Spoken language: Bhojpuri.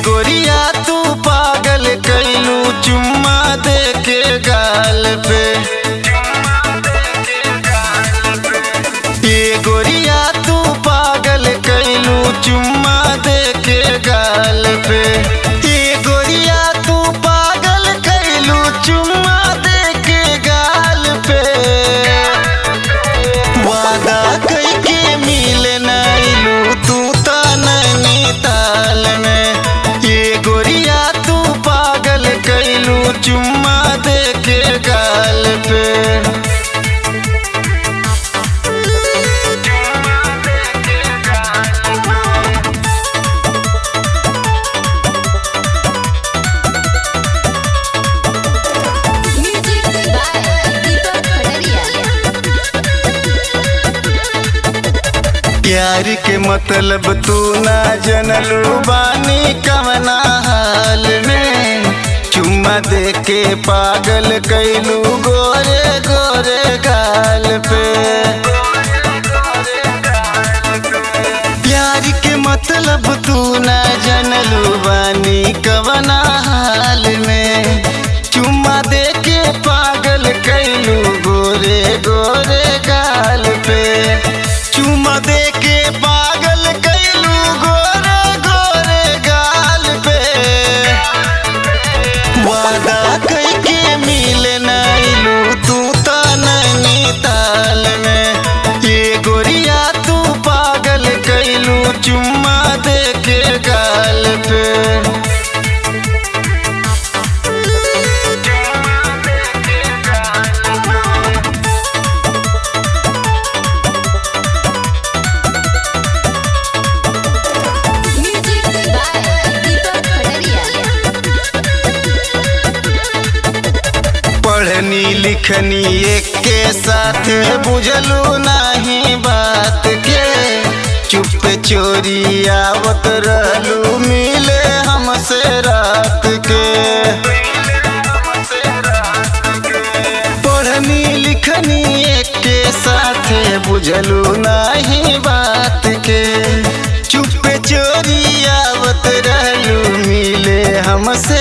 गोरिया तू पागल कैलू चुम्मा दे के गाल पे। ये गोरिया तू पागल कैलू चुम्मा दे के गाल पे। ये गोरिया तू पागल कैलू चुम्मा दे के गाल पे। वादा कई के मिले नैलू तू ता नैनीताल में। चुम्मा दे के गाल पे। प्यार के मतलब तू ना जनलू बानी कवना हाल में। चुम्मा दे के पागल कैलू गोरे गोरे गाल पे। प्यार के मतलब तू ना जनलू बानी कवना हाल में। चुम्मा दे के पागल कैलू गोरे गोरे गाल पे। चुम्मा दे के पागल कैलू गोरे गोरे गाल पे। वादा कई के मिले नैलू तू ता नैनीताल में। ये गोरिया तू पागल कैलू चुम्मा दे के गाल पे। पढ़नी लिखनी एक के साथ बुझलू नहीं बात के। चुप चोरी आवत रहलू मिले हमसे रात के। पढ़नी लिखनी एक के साथ बुझलू नहीं बात के। चुप चोरी आवत रहलू मिले हमसे